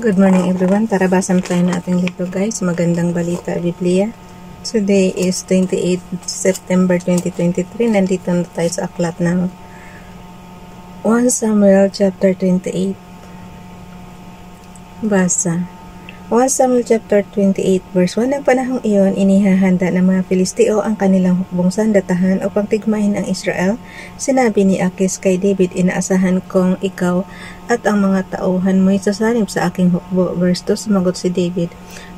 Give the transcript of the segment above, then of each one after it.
Good morning everyone. Tara basan tayo ng ating libro guys. Magandang balita, Biblia. Today is 28 September 2023. Nandito na tayo sa aklat ng 1 Samuel chapter 28. Basa. 1 Samuel chapter 28 verse 1. Ng panahong iyon, inihahanda ng mga Filisteo ang kanilang hukbong sandatahan upang tigmahin ang Israel. Sinabi ni Akis kay David, inaasahan kong ikaw at ang mga tauhan mo'y sasalib sa aking hukbo. Verse 2, sumagot si David,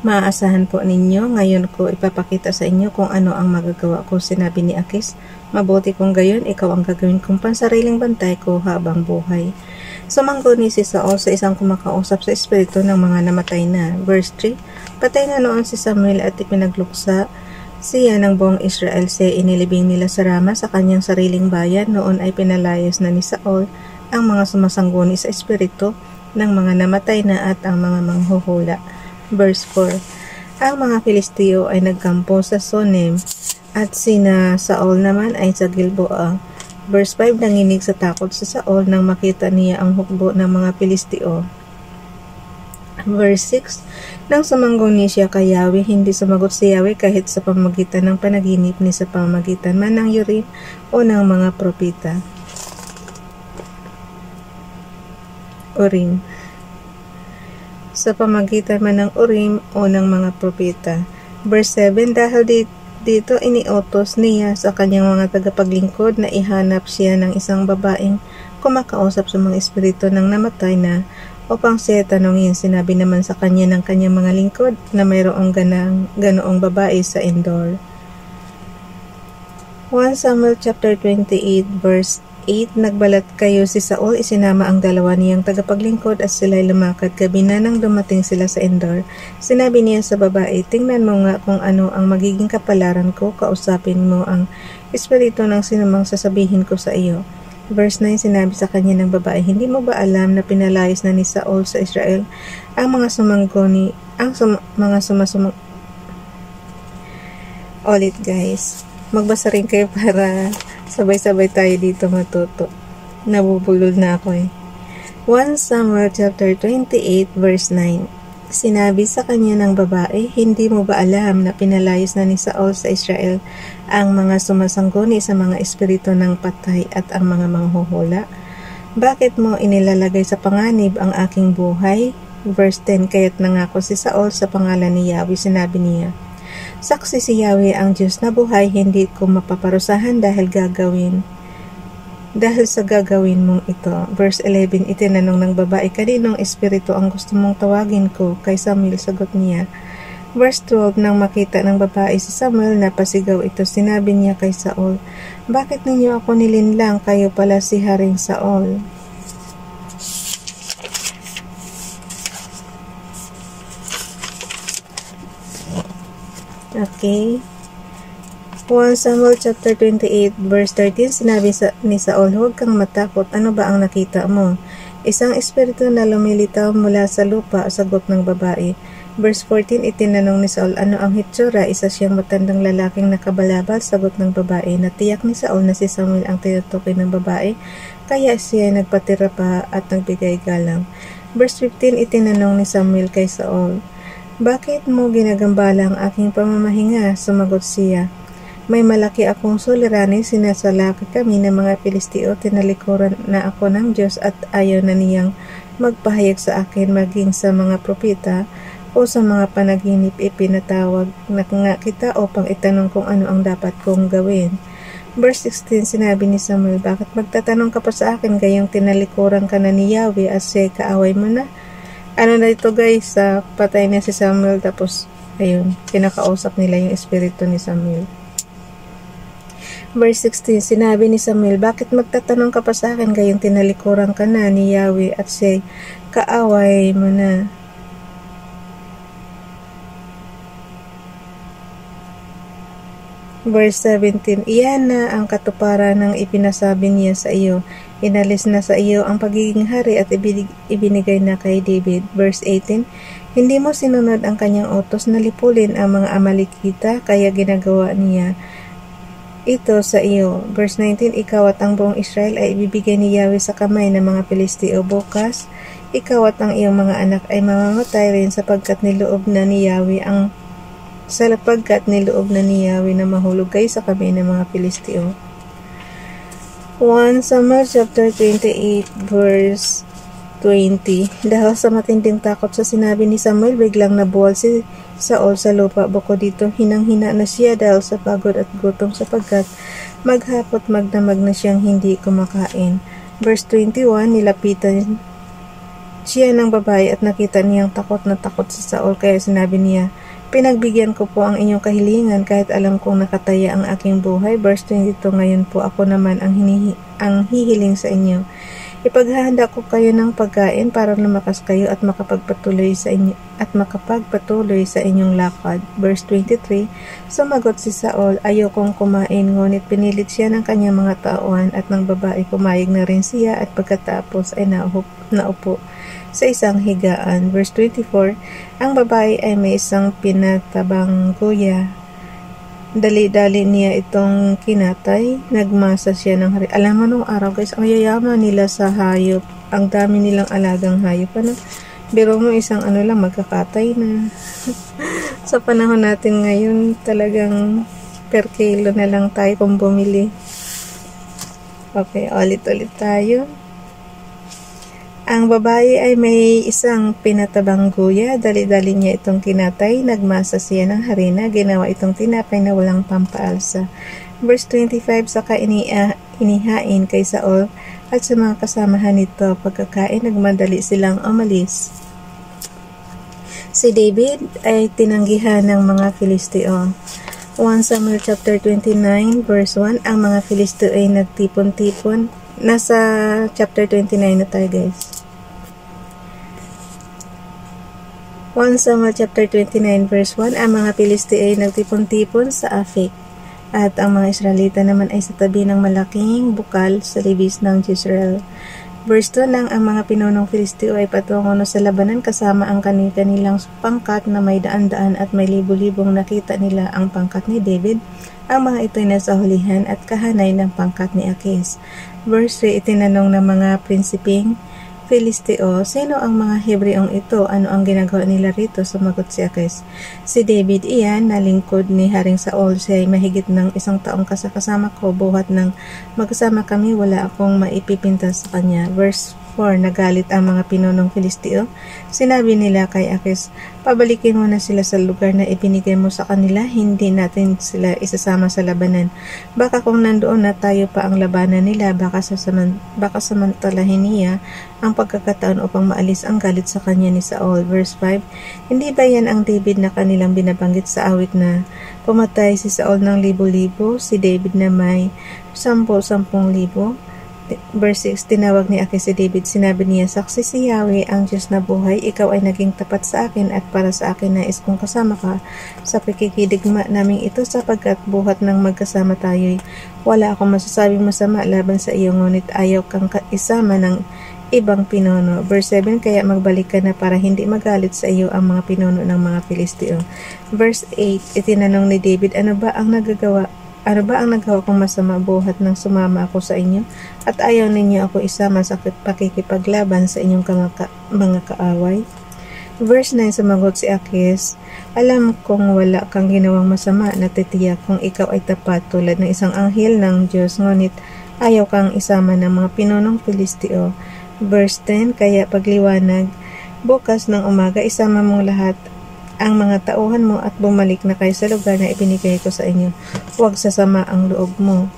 maaasahan po ninyo, ngayon ko ipapakita sa inyo kung ano ang magagawa ko. Sinabi ni Akis, mabuti kung gayon, ikaw ang gagawin kong pansariling bantay ko habang buhay. Sumangguni si Saul sa isang kumakausap sa espiritu ng mga namatay na. Verse 3, patay na noon si Samuel at ipinagluksa siya ng buong Israel. Siya inilibing nila sa Rama sa kanyang sariling bayan. Noon ay pinalayas na ni Saul ang mga sumasangguni sa espiritu ng mga namatay na at ang mga manghuhula. Verse 4, ang mga Filisteo ay nagkampo sa Sonem at sina Saul naman ay sa Gilboa. Verse 5, nanginig sa takot si Saul nang makita niya ang hukbo ng mga Filisteo. Verse 6, nang sumangguni siya kay Yahweh, hindi sumagot si Yahweh kahit sa pamagitan ng panaginip ni sa pamagitan man ng Urim o ng mga propeta. Urim. Sa pamagitan man ng Urim o ng mga propeta. Verse 7, dahil dito iniutos niya sa kanyang mga tagapaglingkod na ihanap siya ng isang babaeng kumakausap sa mga espiritu ng namatay na upang siya tanungin. Sinabi naman sa kanya ng kanyang mga lingkod na mayroong ganoong babae sa Endor. 1 Samuel chapter 28 verse 8, nagbalat kayo si Saul, isinama ang dalawa niyang tagapaglingkod at sila'y lumakad gabi na nang dumating sila sa Endor. Sinabi niya sa babae, tingnan mo nga kung ano ang magiging kapalaran ko, kausapin mo ang espiritu ng sinumang sasabihin ko sa iyo. Verse 9, sinabi sa kanya ng babae, hindi mo ba alam na pinalayas na ni Saul sa Israel ang mga sumangguni, Ulit guys, magbasa rin kayo para sabay-sabay tayo dito matuto. Nabubulol na ako eh. 1 Samuel chapter 28 verse 9. Sinabi sa kanya ng babae, hindi mo ba alam na pinalayas na ni Saul sa Israel ang mga sumasangguni sa mga espiritu ng patay at ang mga manghuhula? Bakit mo inilalagay sa panganib ang aking buhay? Verse 10, kaya't nangako si Saul sa pangalan ni Yahweh, sinabi niya, saksi si Yahweh ang Diyos na buhay, hindi ko mapaparusahan dahil sa gagawin mong ito. Verse 11, itinanong ng babae, kaninong espiritu ang gusto mong tawagin ko? Kay Samuel, sagot niya. Verse 12, nang makita ng babae si Samuel, napasigaw ito, sinabi niya kay Saul, bakit ninyo ako nilinlang? Kayo pala si Haring Saul. Okay. 1 Samuel chapter 28 verse 13, sinabi ni Saul, huwag kang matakot, ano ba ang nakita mo? Isang espiritu na lumilitaw mula sa lupa, sagot ng babae. Verse 14, itinanong ni Saul, ano ang hitsura? Isa siyang matandang lalaking nakabalabal, sagot ng babae. Natiyak ni Saul na si Samuel ang tinutukoy ng babae, kaya siya nagpatira pa at nagbigay galang. Verse 15, itinanong ni Samuel kay Saul, bakit mo ginagambala ang aking pamamahinga? Sumagot siya, may malaki akong suliranin, sinasalakit kami ng mga Filisteo, tinalikuran na ako ng Diyos at ayaw na niyang magpahayag sa akin maging sa mga propeta o sa mga panaginip. Ipinatawag na nga kita upang itanong kung ano ang dapat kong gawin. Verse 16, sinabi ni Samuel, bakit magtatanong ka pa sa akin gayong tinalikuran ka na ni Yahweh at siya kaaway mo na? Ano na ito guys, patay na si Samuel tapos ayun, kinakausap nila yung espiritu ni Samuel. Verse 16, sinabi ni Samuel, bakit magtatanong ka pa sa akin gayong tinalikuran ka na ni Yahweh at siya kaaway mo na? Verse 17, iyan na ang katuparan ng ipinasabi niya sa iyo. Inalis na sa iyo ang pagiging hari at ibinigay na kay David. Verse 18, hindi mo sinunod ang kanyang utos na lipulin ang mga Amalekita, kaya ginagawa niya ito sa iyo. Verse 19, ikaw at ang buong Israel ay ibibigay ni Yahweh sa kamay ng mga Filisteo bukas. ikaw at ang iyong mga anak ay mamamatay rin sapagkat niloob na ni Yahweh na mahulog kayo sa kamay ng mga Pilisteo. 1 Samuel chapter 28 verse 20. Dahil sa matinding takot sa sinabi ni Samuel, biglang nabuwal si Saul sa lupa. Bukod dito, hinang-hina na siya dahil sa pagod at gutom sapagkat maghapot magdamag na siyang hindi kumakain. Verse 21, nilapitan siya ng babae at nakita niyang takot na takot si Saul, kaya sinabi niya, pinagbigyan ko po ang inyong kahilingan kahit alam kong nakataya ang aking buhay. Verse 22, ngayon po ako naman ang hihiling sa inyo. Ipaghahanda ko kayo ng pagkain para lumakas kayo at makapagpatuloy sa inyong lakad. Verse 23, sumagot si Saul, ayokong kumain, ngunit pinilit siya ng kanyang mga tauhan at ng babae pumayag na rin siya at pagkatapos ay naupo sa isang higaan. Verse 24, ang babae ay may isang pinatabang kuya. Dali-dali niya itong kinatay, nagmasa siya ng hari. Alam mo nung araw guys, ang yayaman nila sa hayop, ang dami nilang alagang hayop. Biro mo isang lang, magkakatay na. Sa panahon natin ngayon, talagang per kilo na lang tayo kung bumili. Okay, ulit-ulit tayo. Ang babae ay may isang pinatabang guya, dali-dali niya itong kinatay, nagmasa siya ng harina, ginawa itong tinapay na walang pampaalsa. Verse 25, saka inihain kay Saul at sa mga kasamahan nito, pagkakain nagmadali silang umalis. Si David ay tinanggihan ng mga Filisteo. 1 Samuel chapter 29 verse 1, ang mga Filisteo ay nagtipon-tipon. Nasa chapter 29 na tayo guys. 1 Samuel chapter 29 verse 1, ang mga Pilisteo ay nagtipon-tipon sa Afek, at ang mga Israelita naman ay sa tabi ng malaking bukal sa libis ng Jezreel. Verse 2, nang ang mga pinunong Filisteo ay patungo na sa labanan kasama ang kanilang pangkat na may daan-daan at may libo-libong, nakita nila ang pangkat ni David. Ang mga ito ay nasa hulihan at kahanay ng pangkat ni Akis. Verse 3, itinanong ng mga prinsipeng Filisteo, sino ang mga Hebreong ito? Ano ang ginagawa nila rito? Sumagot si Akis, si David iyan, na lingkod ni Haring Saul. Siya ay mahigit ng 1 taong kasama ko, buhat ng magkasama kami, wala akong maipipintas sa kanya. Verse 4, nagalit ang mga pinunong Filisteo. Sinabi nila kay Akis, pabalikin mo na sila sa lugar na ibinigay mo sa kanila, hindi natin sila isasama sa labanan. Baka kung nandoon na tayo pa ang labanan nila, baka samantalahin niya ang pagkakataon upang maalis ang galit sa kanya ni Saul. Verse 5, hindi ba yan ang David na kanilang binabanggit sa awit na pumatay si Saul ng libo-libo, si David na may 10,000? Verse 6, tinawag ni Akis si David, sinabi niya, saksi si Yahweh ang Diyos na buhay, ikaw ay naging tapat sa akin at para sa akin nais kong kasama ka sa pakikidigma naming ito, sapagkat buhat ng magkasama tayo'y wala akong masasabing masama laban sa iyo, ngunit ayaw kang isama ng ibang pinuno. Verse 7, kaya magbalik ka na para hindi magalit sa iyo ang mga pinuno ng mga Filisteo. Verse 8, itinanong ni David, ano ba ang nagawa kong masama buhat nang sumama ako sa inyo at ayaw ninyo ako isama sa pakikipaglaban sa inyong mga kaaway? Verse 9, sumagot si Akis, alam kong wala kang ginawang masama, natitiyak kung ikaw ay tapat tulad ng isang anghel ng Diyos, ngunit ayaw kang isama ng mga pinunong Filisteo. Verse 10, kaya pagliwanag bukas ng umaga, isama mong lahat ang mga tauhan mo at bumalik na kayo sa lugar na ibinigay ko sa inyo. Huwag sasama ang loob mo.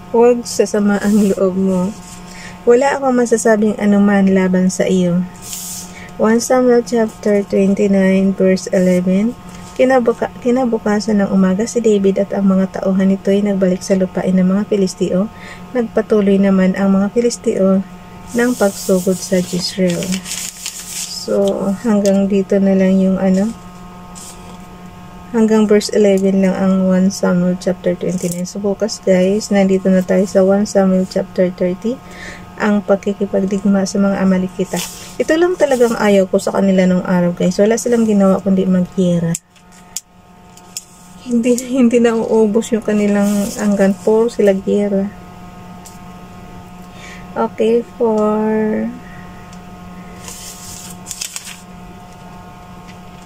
Huwag sasama ang loob mo. Wala akong masasabing anuman laban sa iyo. 1 Samuel chapter 29 verse 11, kinabukasan ng umaga, si David at ang mga tauhan nito ay nagbalik sa lupain ng mga Filisteo. Nagpatuloy naman ang mga Filisteo ng pagsugod sa Jezreel. So, hanggang dito na lang yung hanggang verse 11 lang ang 1 Samuel chapter 29. So, bukas guys, nandito na tayo sa 1 Samuel chapter 30, ang pagkikipagdigma sa mga Amalekita. Ito lang talagang ayaw ko sa kanila nung araw guys. Wala silang ginawa kundi magyera. Hindi na uubos yung kanilang hanggang 4 sila gyera. Okay,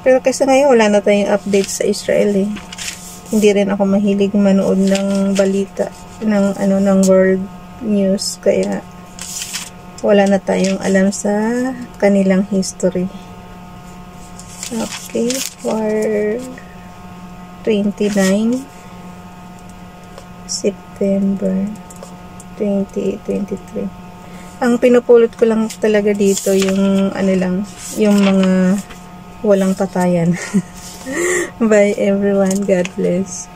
pero kasi ngayon wala na tayong update sa Israel eh. Hindi rin ako mahilig manood ng balita ng world news, kaya wala na tayong alam sa kanilang history. Okay, for 29 September 2023. Ang pinupulot ko lang talaga dito yung yung mga walang patayan. Bye everyone. God bless.